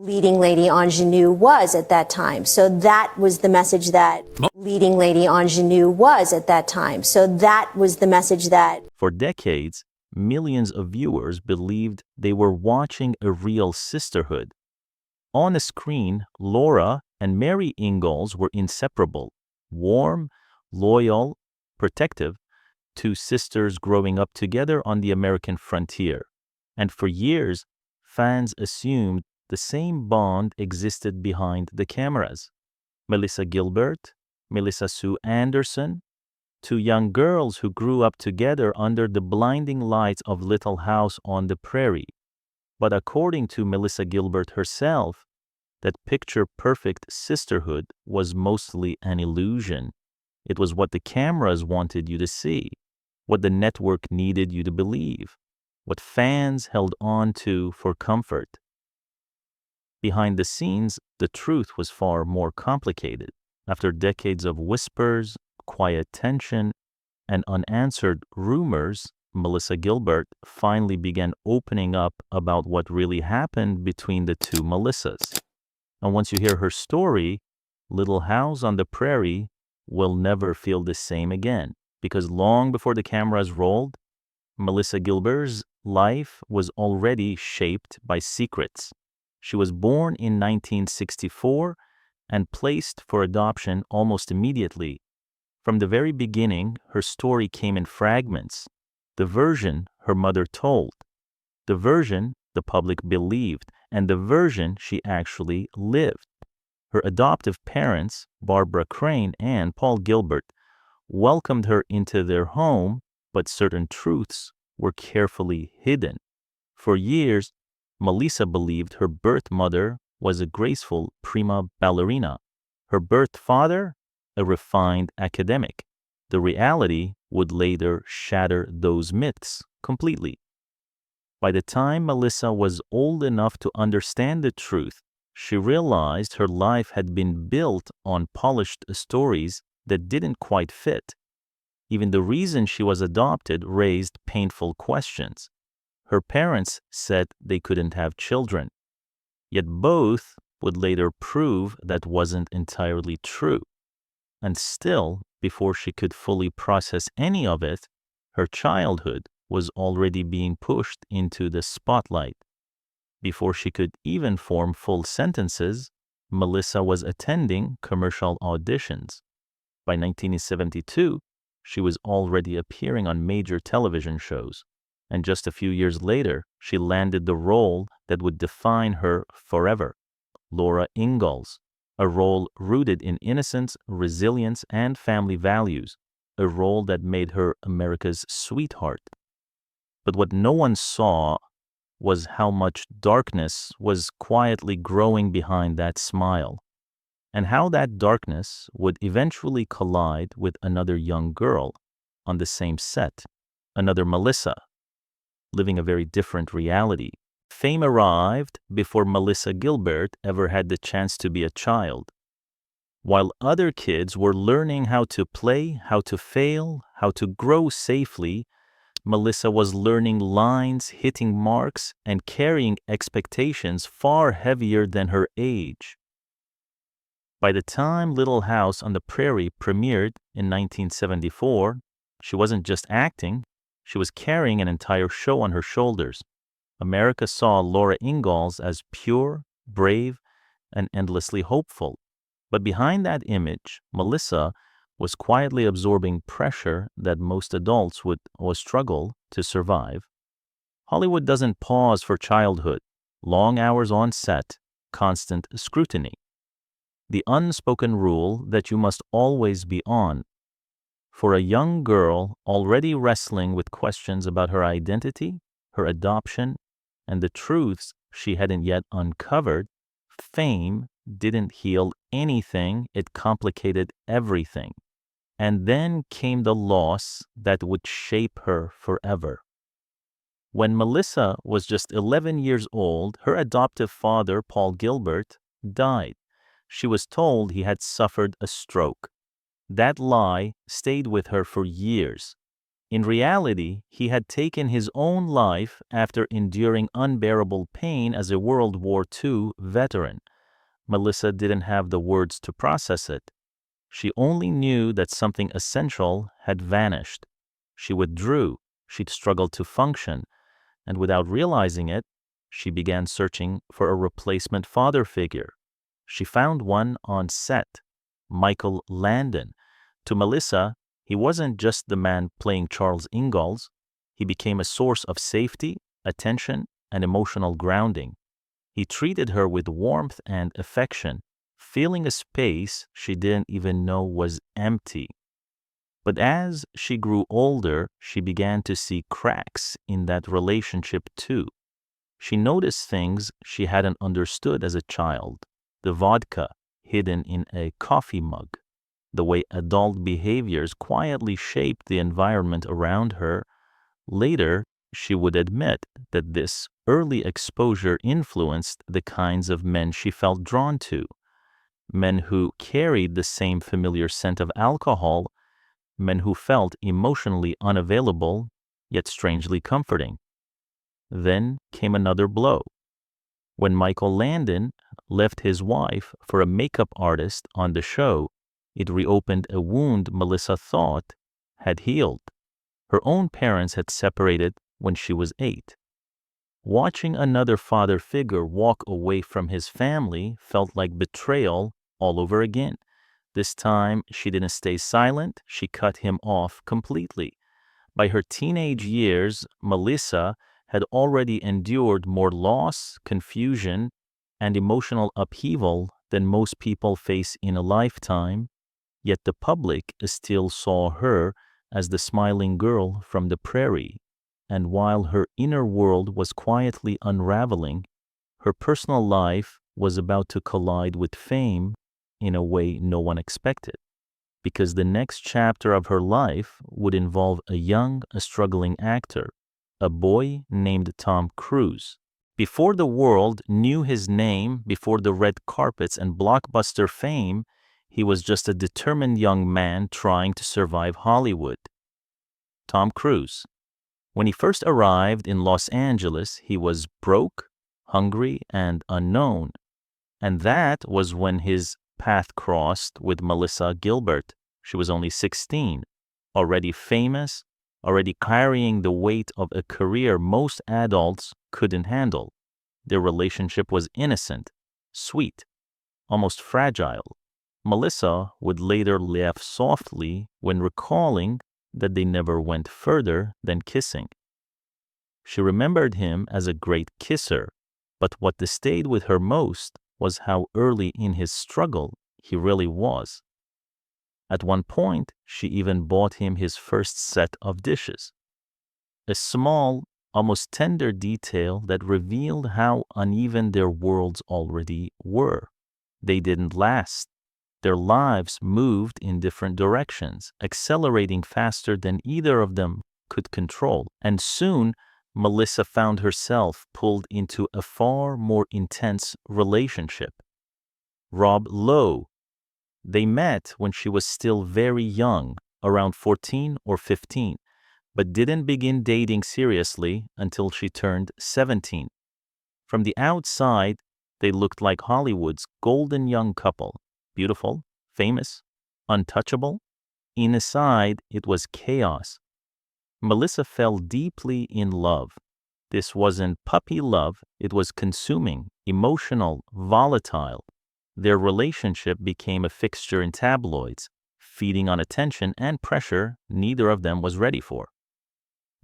leading lady ingenue was at that time. So that was the message that leading lady ingenue was at that time. So that was the message that... For decades, millions of viewers believed they were watching a real sisterhood. On the screen, Laura and Mary Ingalls were inseparable, warm, loyal, protective, two sisters growing up together on the American frontier. And for years, fans assumed the same bond existed behind the cameras. Melissa Gilbert, Melissa Sue Anderson, two young girls who grew up together under the blinding lights of Little House on the Prairie. But according to Melissa Gilbert herself, that picture-perfect sisterhood was mostly an illusion. It was what the cameras wanted you to see, what the network needed you to believe, what fans held on to for comfort. Behind the scenes, the truth was far more complicated. After decades of whispers, quiet tension, and unanswered rumors, Melissa Gilbert finally began opening up about what really happened between the two Melissas. And once you hear her story, Little House on the Prairie will never feel the same again, because long before the cameras rolled, Melissa Gilbert's life was already shaped by secrets. She was born in 1964 and placed for adoption almost immediately. From the very beginning, her story came in fragments. The version her mother told, the version the public believed, and the version she actually lived. Her adoptive parents, Barbara Crane and Paul Gilbert, welcomed her into their home, but certain truths were carefully hidden. For years, Melissa believed her birth mother was a graceful prima ballerina, her birth father, a refined academic. The reality would later shatter those myths completely. By the time Melissa was old enough to understand the truth, she realized her life had been built on polished stories that didn't quite fit. Even the reason she was adopted raised painful questions. Her parents said they couldn't have children, yet both would later prove that wasn't entirely true. And still, before she could fully process any of it, her childhood was already being pushed into the spotlight. Before she could even form full sentences, Melissa was attending commercial auditions. By 1972, she was already appearing on major television shows, and just a few years later, she landed the role that would define her forever, Laura Ingalls, a role rooted in innocence, resilience, and family values, a role that made her America's sweetheart. But what no one saw was how much darkness was quietly growing behind that smile, and how that darkness would eventually collide with another young girl on the same set, another Melissa, living a very different reality. Fame arrived before Melissa Gilbert ever had the chance to be a child. While other kids were learning how to play, how to fail, how to grow safely, Melissa was learning lines, hitting marks, and carrying expectations far heavier than her age. By the time Little House on the Prairie premiered in 1974, she wasn't just acting, she was carrying an entire show on her shoulders. America saw Laura Ingalls as pure, brave, and endlessly hopeful. But behind that image, Melissa was quietly absorbing pressure that most adults would struggle to survive. Hollywood doesn't pause for childhood, long hours on set, constant scrutiny. The unspoken rule that you must always be on. For a young girl already wrestling with questions about her identity, her adoption, and the truths she hadn't yet uncovered, fame didn't heal anything, it complicated everything. And then came the loss that would shape her forever. When Melissa was just 11 years old, her adoptive father, Paul Gilbert, died. She was told he had suffered a stroke. That lie stayed with her for years. In reality, he had taken his own life after enduring unbearable pain as a World War II veteran. Melissa didn't have the words to process it. She only knew that something essential had vanished. She withdrew, she'd struggled to function, and without realizing it, she began searching for a replacement father figure. She found one on set, Michael Landon. To Melissa, he wasn't just the man playing Charles Ingalls. He became a source of safety, attention, and emotional grounding. He treated her with warmth and affection, filling a space she didn't even know was empty. But as she grew older, she began to see cracks in that relationship too. She noticed things she hadn't understood as a child: the vodka hidden in a coffee mug, the way adult behaviors quietly shaped the environment around her. Later, she would admit that this early exposure influenced the kinds of men she felt drawn to: men who carried the same familiar scent of alcohol, men who felt emotionally unavailable, yet strangely comforting. Then came another blow. When Michael Landon left his wife for a makeup artist on the show, it reopened a wound Melissa thought had healed. Her own parents had separated when she was 8. Watching another father figure walk away from his family felt like betrayal all over again. This time, she didn't stay silent, she cut him off completely. By her teenage years, Melissa had already endured more loss, confusion, and emotional upheaval than most people face in a lifetime, yet the public still saw her as the smiling girl from the Prairie. And while her inner world was quietly unraveling, her personal life was about to collide with fame in a way no one expected. Because the next chapter of her life would involve a struggling actor, a boy named Tom Cruise. Before the world knew his name, before the red carpets and blockbuster fame, he was just a determined young man trying to survive Hollywood. Tom Cruise. When he first arrived in Los Angeles, he was broke, hungry, and unknown. And that was when his path crossed with Melissa Gilbert. She was only 16, already famous, already carrying the weight of a career most adults couldn't handle. Their relationship was innocent, sweet, almost fragile. Melissa would later laugh softly when recalling that they never went further than kissing. She remembered him as a great kisser, but what stayed with her most was how early in his struggle he really was. At one point, she even bought him his first set of dishes. A small, almost tender detail that revealed how uneven their worlds already were. They didn't last. Their lives moved in different directions, accelerating faster than either of them could control. And soon, Melissa found herself pulled into a far more intense relationship. Rob Lowe. They met when she was still very young, around 14 or 15, but didn't begin dating seriously until she turned 17. From the outside, they looked like Hollywood's golden young couple: beautiful, famous, untouchable. Inside, it was chaos. Melissa fell deeply in love. This wasn't puppy love, it was consuming, emotional, volatile. Their relationship became a fixture in tabloids, feeding on attention and pressure neither of them was ready for.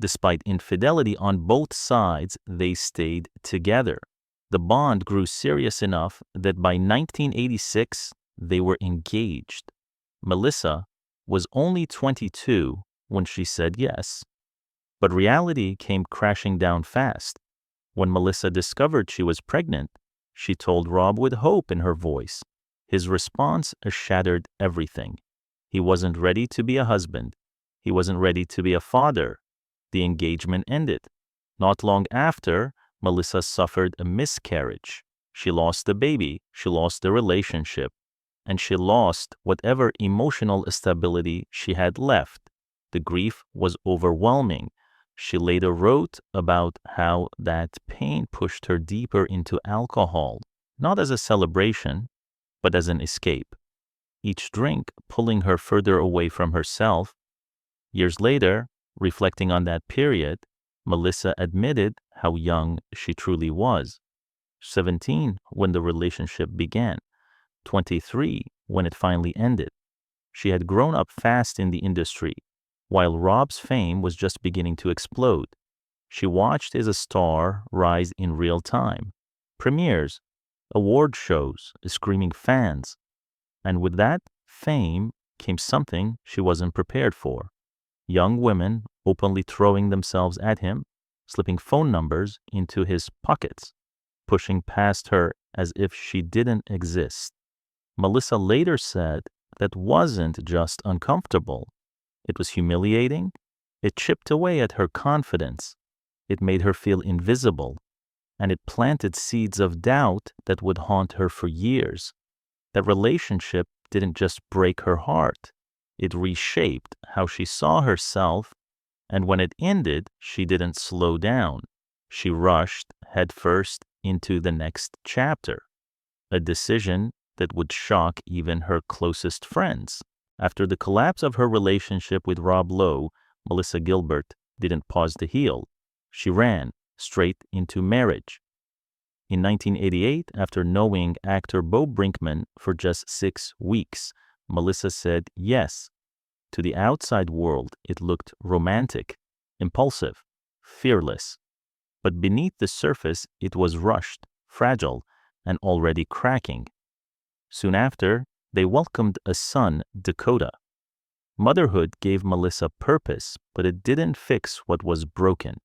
Despite infidelity on both sides, they stayed together. The bond grew serious enough that by 1986, they were engaged. Melissa was only 22 when she said yes. But reality came crashing down fast. When Melissa discovered she was pregnant, she told Rob with hope in her voice. His response shattered everything. He wasn't ready to be a husband. He wasn't ready to be a father. The engagement ended. Not long after, Melissa suffered a miscarriage. She lost the baby, she lost the relationship, and she lost whatever emotional stability she had left. The grief was overwhelming. She later wrote about how that pain pushed her deeper into alcohol, not as a celebration, but as an escape, each drink pulling her further away from herself. Years later, reflecting on that period, Melissa admitted how young she truly was. 17 when the relationship began, 23 when it finally ended. She had grown up fast in the industry, while Rob's fame was just beginning to explode. She watched as a star rise in real time. Premieres, award shows, screaming fans. And with that fame came something she wasn't prepared for. Young women openly throwing themselves at him, slipping phone numbers into his pockets, pushing past her as if she didn't exist. Melissa later said that wasn't just uncomfortable. It was humiliating. It chipped away at her confidence. It made her feel invisible. And it planted seeds of doubt that would haunt her for years. That relationship didn't just break her heart. It reshaped how she saw herself, and when it ended, she didn't slow down. She rushed headfirst into the next chapter, a decision that would shock even her closest friends. After the collapse of her relationship with Rob Lowe, Melissa Gilbert didn't pause to heal. She ran straight into marriage. In 1988, after knowing actor Bo Brinkman for just 6 weeks, Melissa said yes. To the outside world, it looked romantic, impulsive, fearless. But beneath the surface, it was rushed, fragile, and already cracking. Soon after, they welcomed a son, Dakota. Motherhood gave Melissa purpose, but it didn't fix what was broken.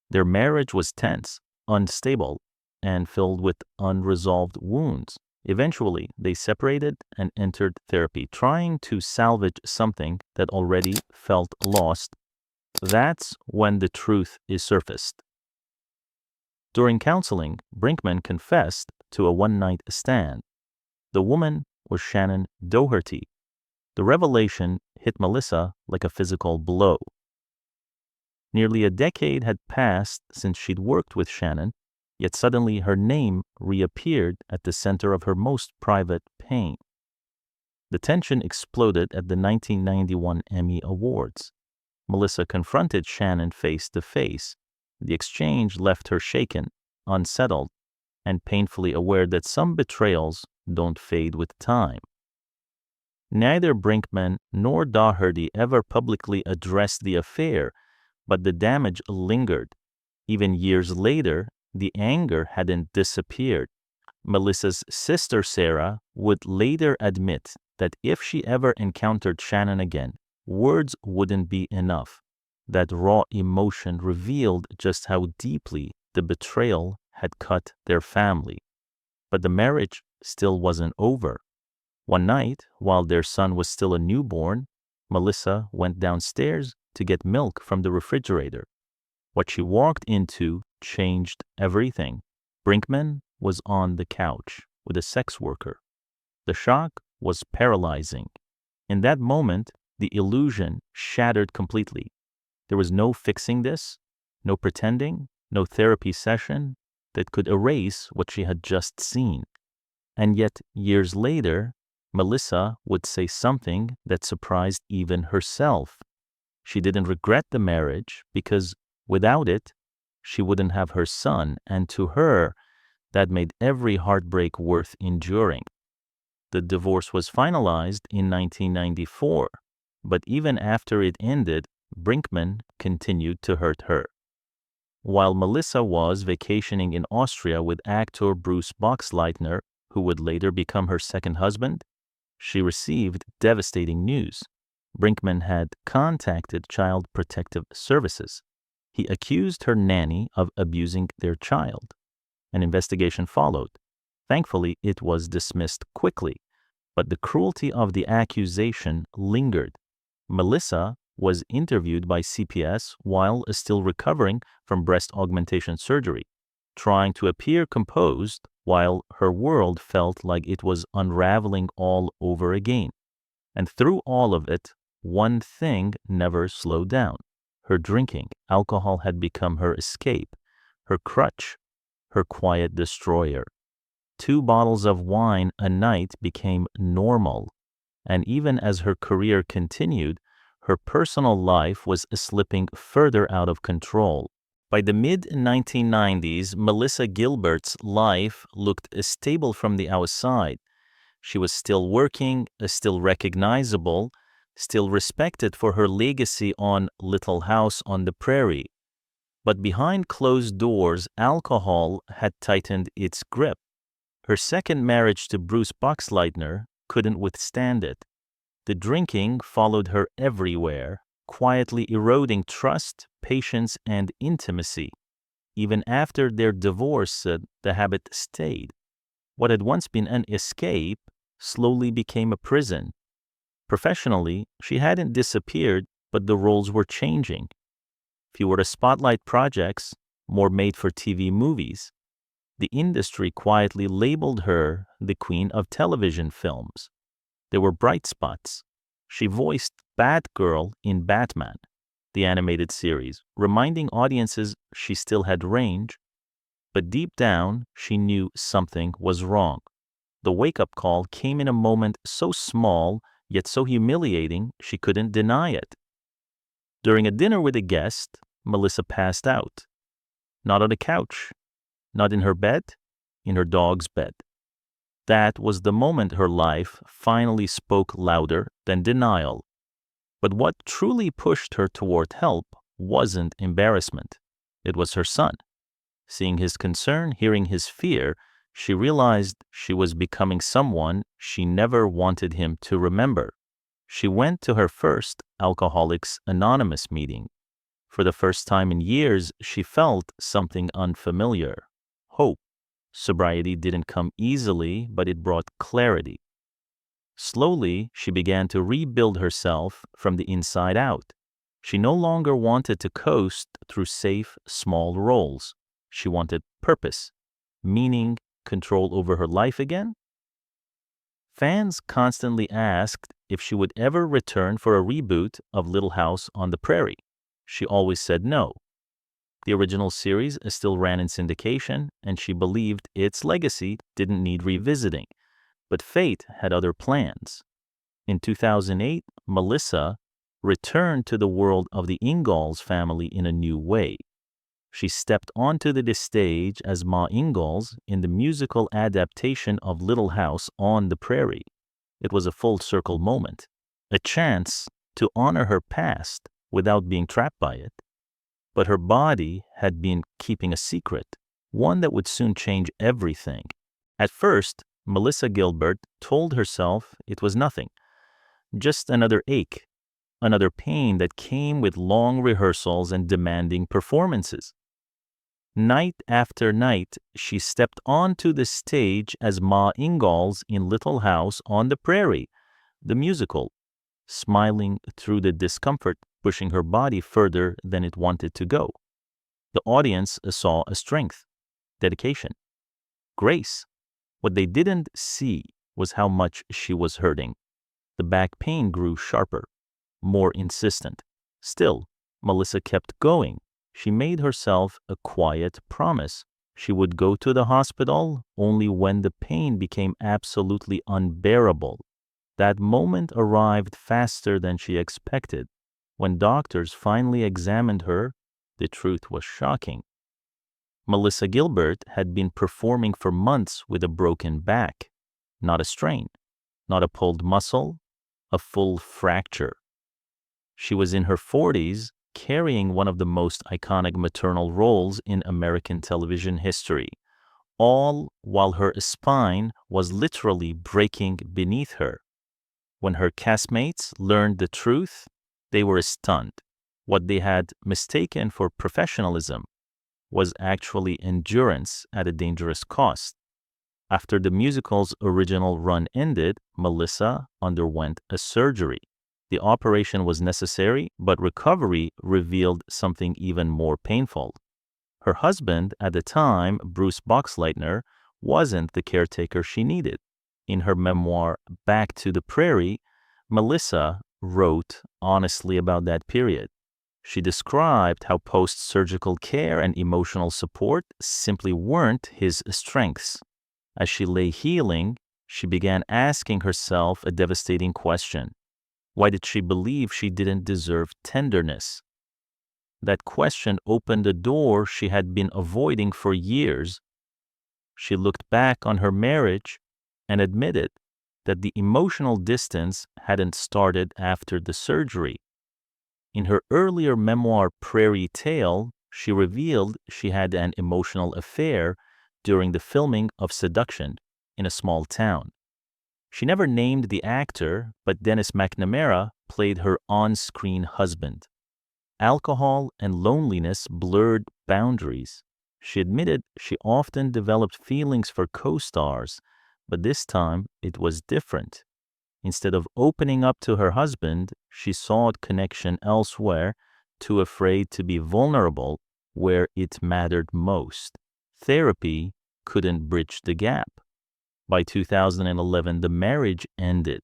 Their marriage was tense, unstable, and filled with unresolved wounds. Eventually, they separated and entered therapy, trying to salvage something that already felt lost. That's when the truth is surfaced. During counseling, Brinkman confessed to a one-night stand. The woman was Shannon Doherty. The revelation hit Melissa like a physical blow. Nearly a decade had passed since she'd worked with Shannon, yet suddenly her name reappeared at the center of her most private pain. The tension exploded at the 1991 Emmy Awards. Melissa confronted Shannon face to face. The exchange left her shaken, unsettled, and painfully aware that some betrayals don't fade with time. Neither Brinkman nor Doherty ever publicly addressed the affair, but the damage lingered. Even years later, the anger hadn't disappeared. Melissa's sister Sarah would later admit that if she ever encountered Shannon again, words wouldn't be enough. That raw emotion revealed just how deeply the betrayal had cut their family. But the marriage still wasn't over. One night, while their son was still a newborn, Melissa went downstairs to get milk from the refrigerator. What she walked into changed everything. Brinkman was on the couch with a sex worker. The shock was paralyzing. In that moment, the illusion shattered completely. There was no fixing this, no pretending, no therapy session that could erase what she had just seen. And yet, years later, Melissa would say something that surprised even herself. She didn't regret the marriage because without it, she wouldn't have her son, and to her, that made every heartbreak worth enduring. The divorce was finalized in 1994, but even after it ended, Brinkman continued to hurt her. While Melissa was vacationing in Austria with actor Bruce Boxleitner, who would later become her second husband, she received devastating news. Brinkman had contacted Child Protective Services. He accused her nanny of abusing their child. An investigation followed. Thankfully, it was dismissed quickly, but the cruelty of the accusation lingered. Melissa was interviewed by CPS while still recovering from breast augmentation surgery, trying to appear composed while her world felt like it was unraveling all over again. And through all of it, one thing never slowed down. Her drinking. Alcohol had become her escape, her crutch, her quiet destroyer. 2 bottles of wine a night became normal, and even as her career continued, her personal life was slipping further out of control. By the mid-1990s, Melissa Gilbert's life looked stable from the outside. She was still working, still recognizable, still respected for her legacy on Little House on the Prairie. But behind closed doors, alcohol had tightened its grip. Her second marriage to Bruce Boxleitner couldn't withstand it. The drinking followed her everywhere, quietly eroding trust, patience, and intimacy. Even after their divorce, the habit stayed. What had once been an escape slowly became a prison. Professionally, she hadn't disappeared, but the roles were changing. Fewer spotlight projects, more made-for-TV movies. The industry quietly labeled her the queen of television films. There were bright spots. She voiced Batgirl in Batman, the animated series, reminding audiences she still had range. But deep down, she knew something was wrong. The wake-up call came in a moment so small, yet so humiliating, she couldn't deny it. During a dinner with a guest, Melissa passed out. Not on a couch, not in her bed, in her dog's bed. That was the moment her life finally spoke louder than denial. But what truly pushed her toward help wasn't embarrassment. It was her son. Seeing his concern, hearing his fear, she realized she was becoming someone she never wanted him to remember. She went to her first Alcoholics Anonymous meeting. For the first time in years, she felt something unfamiliar. Hope. Sobriety didn't come easily, but it brought clarity. Slowly, she began to rebuild herself from the inside out. She no longer wanted to coast through safe, small roles. She wanted purpose, meaning, control over her life again. Fans constantly asked if she would ever return for a reboot of Little House on the Prairie. She always said no. The original series still ran in syndication, and she believed its legacy didn't need revisiting. But fate had other plans. In 2008, Melissa returned to the world of the Ingalls family in a new way. She stepped onto the stage as Ma Ingalls in the musical adaptation of Little House on the Prairie. It was a full-circle moment, a chance to honor her past without being trapped by it. But her body had been keeping a secret, one that would soon change everything. At first, Melissa Gilbert told herself it was nothing, just another ache, another pain that came with long rehearsals and demanding performances. Night after night, she stepped onto the stage as Ma Ingalls in Little House on the Prairie, the musical, smiling through the discomfort, pushing her body further than it wanted to go. The audience saw a strength, dedication, grace. What they didn't see was how much she was hurting. The back pain grew sharper, more insistent. Still, Melissa kept going. She made herself a quiet promise. She would go to the hospital only when the pain became absolutely unbearable. That moment arrived faster than she expected. When doctors finally examined her, the truth was shocking. Melissa Gilbert had been performing for months with a broken back. Not a strain, not a pulled muscle, a full fracture. She was in her 40s, carrying one of the most iconic maternal roles in American television history, all while her spine was literally breaking beneath her. When her castmates learned the truth, they were stunned. What they had mistaken for professionalism was actually endurance at a dangerous cost. After the musical's original run ended, Melissa underwent a surgery. The operation was necessary, but recovery revealed something even more painful. Her husband at the time, Bruce Boxleitner, wasn't the caretaker she needed. In her memoir, Back to the Prairie, Melissa wrote honestly about that period. She described how post-surgical care and emotional support simply weren't his strengths. As she lay healing, she began asking herself a devastating question. Why did she believe she didn't deserve tenderness? That question opened a door she had been avoiding for years. She looked back on her marriage and admitted that the emotional distance hadn't started after the surgery. In her earlier memoir, Prairie Tale, she revealed she had an emotional affair during the filming of Seduction in a small town. She never named the actor, but Dennis McNamara played her on-screen husband. Alcohol and loneliness blurred boundaries. She admitted she often developed feelings for co-stars, but this time it was different. Instead of opening up to her husband, she sought connection elsewhere, too afraid to be vulnerable where it mattered most. Therapy couldn't bridge the gap. By 2011, the marriage ended.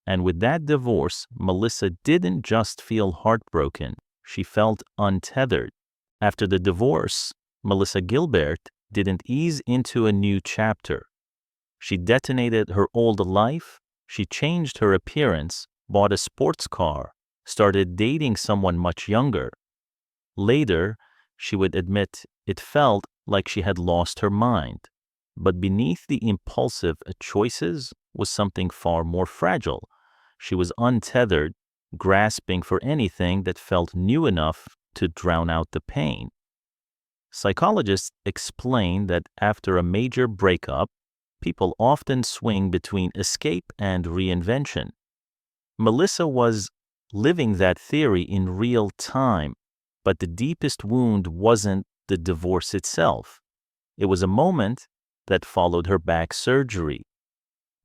And with that divorce, Melissa didn't just feel heartbroken, she felt untethered. After the divorce, Melissa Gilbert didn't ease into a new chapter. She detonated her old life. She changed her appearance, bought a sports car, started dating someone much younger. Later, she would admit it felt like she had lost her mind. But beneath the impulsive choices was something far more fragile. She was untethered, grasping for anything that felt new enough to drown out the pain. Psychologists explain that after a major breakup, people often swing between escape and reinvention. Melissa was living that theory in real time, but the deepest wound wasn't the divorce itself. It was a moment that followed her back surgery.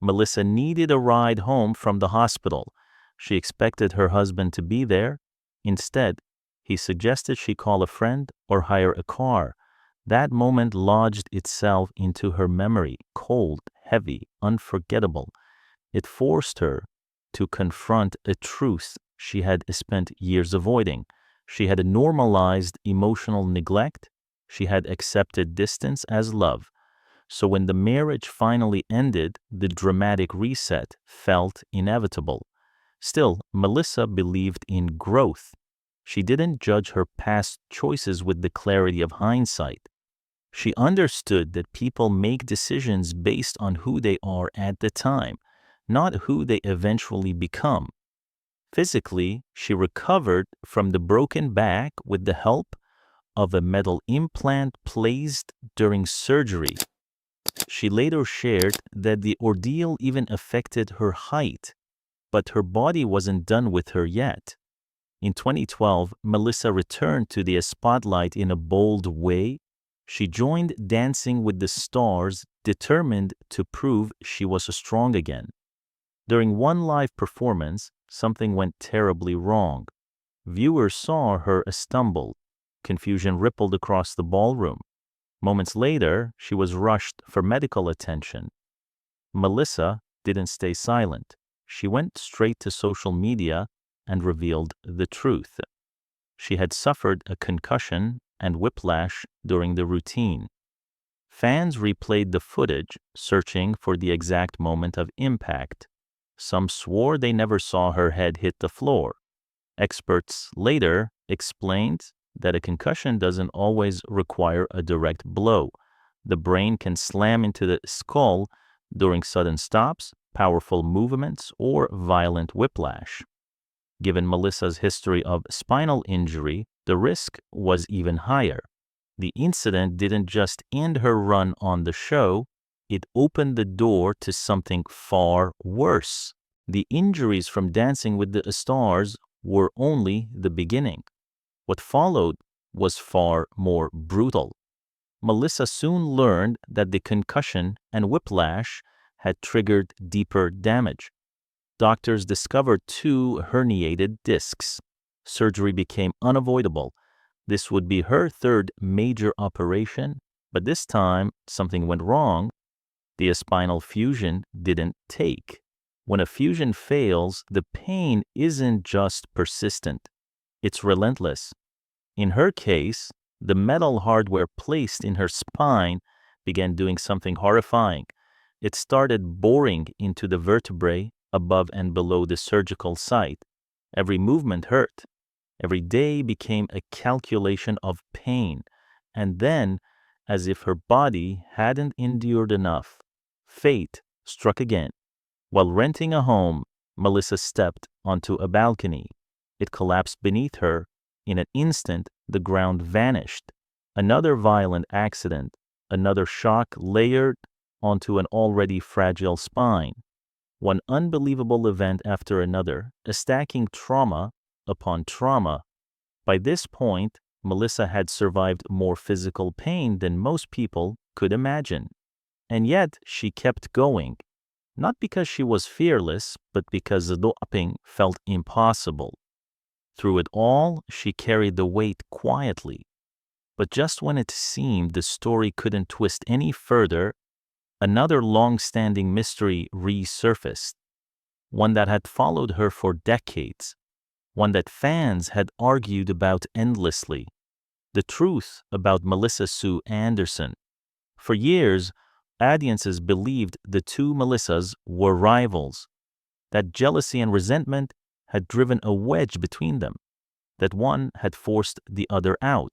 Melissa needed a ride home from the hospital. She expected her husband to be there. Instead, he suggested she call a friend or hire a car. That moment lodged itself into her memory, cold, heavy, unforgettable. It forced her to confront a truth she had spent years avoiding. She had normalized emotional neglect. She had accepted distance as love. So when the marriage finally ended, the dramatic reset felt inevitable. Still, Melissa believed in growth. She didn't judge her past choices with the clarity of hindsight. She understood that people make decisions based on who they are at the time, not who they eventually become. Physically, she recovered from the broken back with the help of a metal implant placed during surgery. She later shared that the ordeal even affected her height, but her body wasn't done with her yet. In 2012, Melissa returned to the spotlight in a bold way. She joined Dancing with the Stars, determined to prove she was strong again. During one live performance, something went terribly wrong. Viewers saw her stumble. Confusion rippled across the ballroom. Moments later, she was rushed for medical attention. Melissa didn't stay silent. She went straight to social media and revealed the truth. She had suffered a concussion and whiplash during the routine. Fans replayed the footage, searching for the exact moment of impact. Some swore they never saw her head hit the floor. Experts later explained that a concussion doesn't always require a direct blow. The brain can slam into the skull during sudden stops, powerful movements, or violent whiplash. Given Melissa's history of spinal injury, the risk was even higher. The incident didn't just end her run on the show, it opened the door to something far worse. The injuries from Dancing with the Stars were only the beginning. What followed was far more brutal. Melissa soon learned that the concussion and whiplash had triggered deeper damage. Doctors discovered 2 herniated discs. Surgery became unavoidable. This would be her 3rd major operation, but this time something went wrong. The spinal fusion didn't take. When a fusion fails, the pain isn't just persistent, it's relentless. In her case, the metal hardware placed in her spine began doing something horrifying. It started boring into the vertebrae above and below the surgical site. Every movement hurt. Every day became a calculation of pain. And then, as if her body hadn't endured enough, fate struck again. While renting a home, Melissa stepped onto a balcony. It collapsed beneath her. In an instant, the ground vanished. Another violent accident, another shock layered onto an already fragile spine. One unbelievable event after another, stacking trauma upon trauma. By this point, Melissa had survived more physical pain than most people could imagine. And yet, she kept going. Not because she was fearless, but because stopping felt impossible. Through it all, she carried the weight quietly. But just when it seemed the story couldn't twist any further, another long-standing mystery resurfaced. One that had followed her for decades. One that fans had argued about endlessly. The truth about Melissa Sue Anderson. For years, audiences believed the two Melissas were rivals. That jealousy and resentment had driven a wedge between them, that one had forced the other out.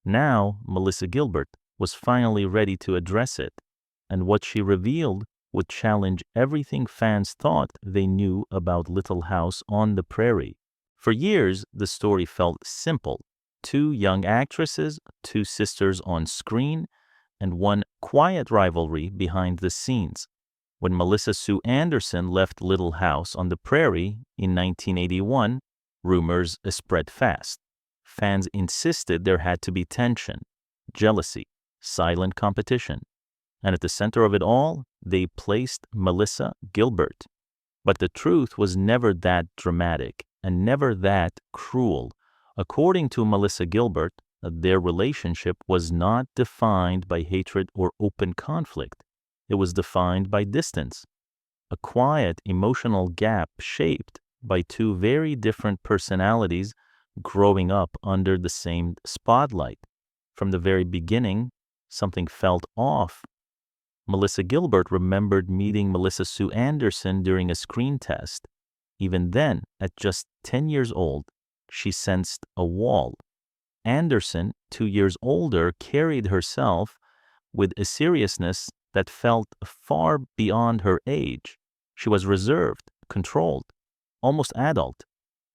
Now, Melissa Gilbert was finally ready to address it, and what she revealed would challenge everything fans thought they knew about Little House on the Prairie. For years, the story felt simple. Two young actresses, two sisters on screen, and one quiet rivalry behind the scenes. When Melissa Sue Anderson left Little House on the Prairie in 1981, rumors spread fast. Fans insisted there had to be tension, jealousy, silent competition. And at the center of it all, they placed Melissa Gilbert. But the truth was never that dramatic and never that cruel. According to Melissa Gilbert, their relationship was not defined by hatred or open conflict. It was defined by distance, a quiet emotional gap shaped by two very different personalities growing up under the same spotlight. From the very beginning, something felt off. Melissa Gilbert remembered meeting Melissa Sue Anderson during a screen test. Even then, at just 10 years old, she sensed a wall. Anderson, 2 years older, carried herself with a seriousness that felt far beyond her age. She was reserved, controlled, almost adult.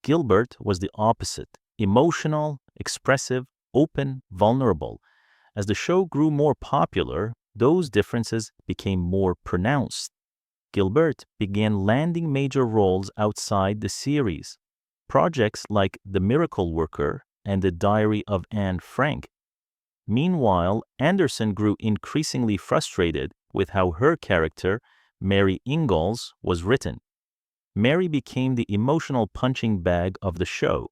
Gilbert was the opposite, emotional, expressive, open, vulnerable. As the show grew more popular, those differences became more pronounced. Gilbert began landing major roles outside the series. Projects like The Miracle Worker and The Diary of Anne Frank. Meanwhile, Anderson grew increasingly frustrated with how her character, Mary Ingalls, was written. Mary became the emotional punching bag of the show.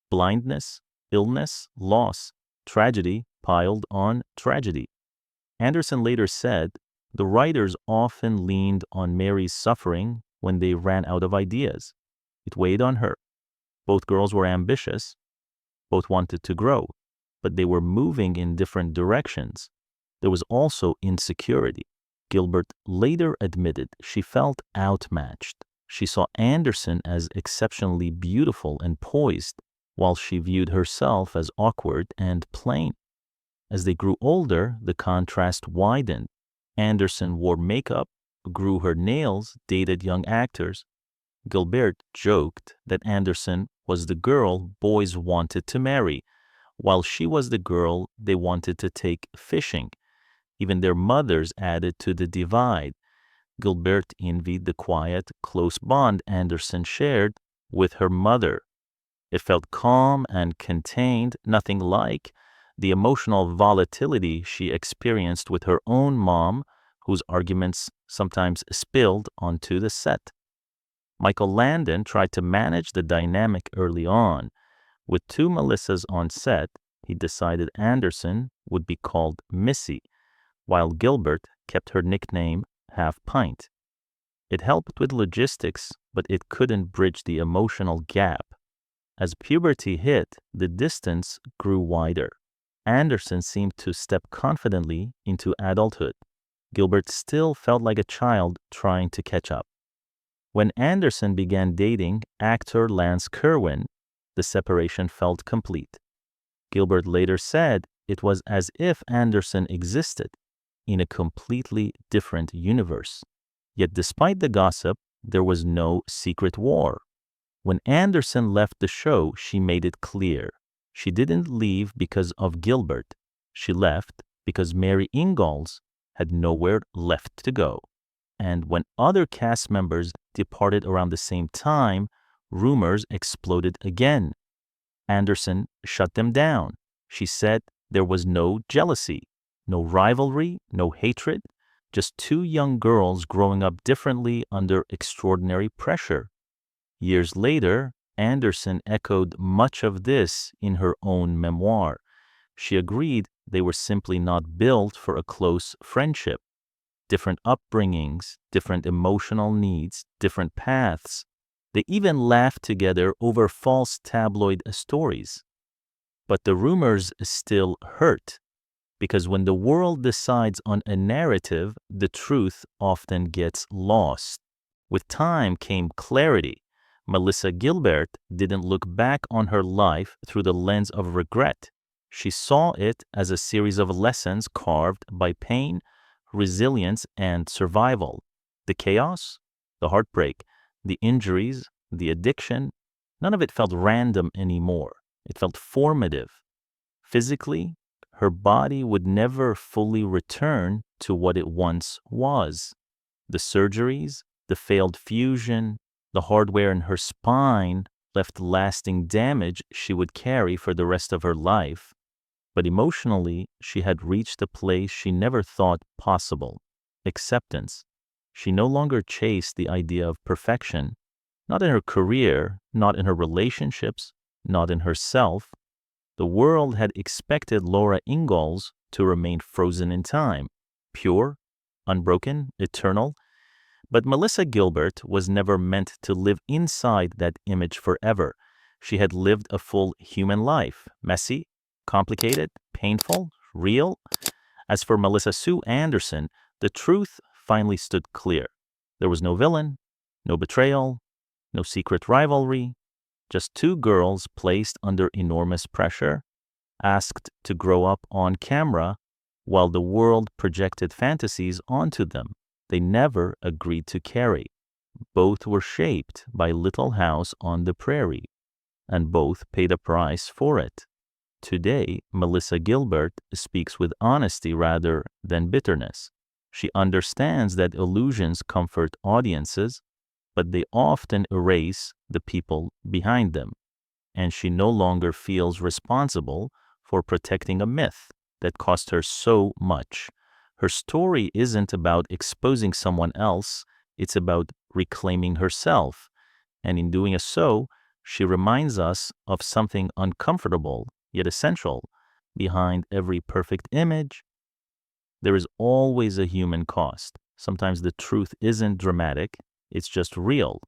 Blindness, illness, loss, tragedy piled on tragedy. Anderson later said, the writers often leaned on Mary's suffering when they ran out of ideas. It weighed on her. Both girls were ambitious. Both wanted to grow, but they were moving in different directions. There was also insecurity. Gilbert later admitted she felt outmatched. She saw Anderson as exceptionally beautiful and poised, while she viewed herself as awkward and plain. As they grew older, the contrast widened. Anderson wore makeup, grew her nails, dated young actors. Gilbert joked that Anderson was the girl boys wanted to marry, while she was the girl they wanted to take fishing. Even their mothers added to the divide. Gilbert envied the quiet, close bond Anderson shared with her mother. It felt calm and contained, nothing like the emotional volatility she experienced with her own mom, whose arguments sometimes spilled onto the set. Michael Landon tried to manage the dynamic early on. With two Melissas on set, he decided Anderson would be called Missy, while Gilbert kept her nickname Half Pint. It helped with logistics, but it couldn't bridge the emotional gap. As puberty hit, the distance grew wider. Anderson seemed to step confidently into adulthood. Gilbert still felt like a child trying to catch up. When Anderson began dating actor Lance Kerwin, the separation felt complete. Gilbert later said it was as if Anderson existed in a completely different universe. Yet despite the gossip, there was no secret war. When Anderson left the show, she made it clear. She didn't leave because of Gilbert. She left because Mary Ingalls had nowhere left to go. And when other cast members departed around the same time, rumors exploded again. Anderson shut them down. She said there was no jealousy, no rivalry, no hatred, just two young girls growing up differently under extraordinary pressure. Years later, Anderson echoed much of this in her own memoir. She agreed they were simply not built for a close friendship. Different upbringings, different emotional needs, different paths. They even laughed together over false tabloid stories. But the rumors still hurt, because when the world decides on a narrative, the truth often gets lost. With time came clarity. Melissa Gilbert didn't look back on her life through the lens of regret. She saw it as a series of lessons carved by pain, resilience, and survival. The chaos, the heartbreak, the injuries, the addiction, none of it felt random anymore. It felt formative. Physically, her body would never fully return to what it once was. The surgeries, the failed fusion, the hardware in her spine left lasting damage she would carry for the rest of her life. But emotionally, she had reached a place she never thought possible: acceptance. She no longer chased the idea of perfection, not in her career, not in her relationships, not in herself. The world had expected Laura Ingalls to remain frozen in time, pure, unbroken, eternal. But Melissa Gilbert was never meant to live inside that image forever. She had lived a full human life, messy, complicated, painful, real. As for Melissa Sue Anderson, the truth finally stood clear. There was no villain, no betrayal, no secret rivalry, just two girls placed under enormous pressure, asked to grow up on camera while the world projected fantasies onto them they never agreed to carry. Both were shaped by Little House on the Prairie, and both paid a price for it. Today, Melissa Gilbert speaks with honesty rather than bitterness. She understands that illusions comfort audiences, but they often erase the people behind them. And she no longer feels responsible for protecting a myth that cost her so much. Her story isn't about exposing someone else, it's about reclaiming herself. And in doing so, she reminds us of something uncomfortable yet essential. Behind every perfect image, there is always a human cost. Sometimes the truth isn't dramatic, it's just real.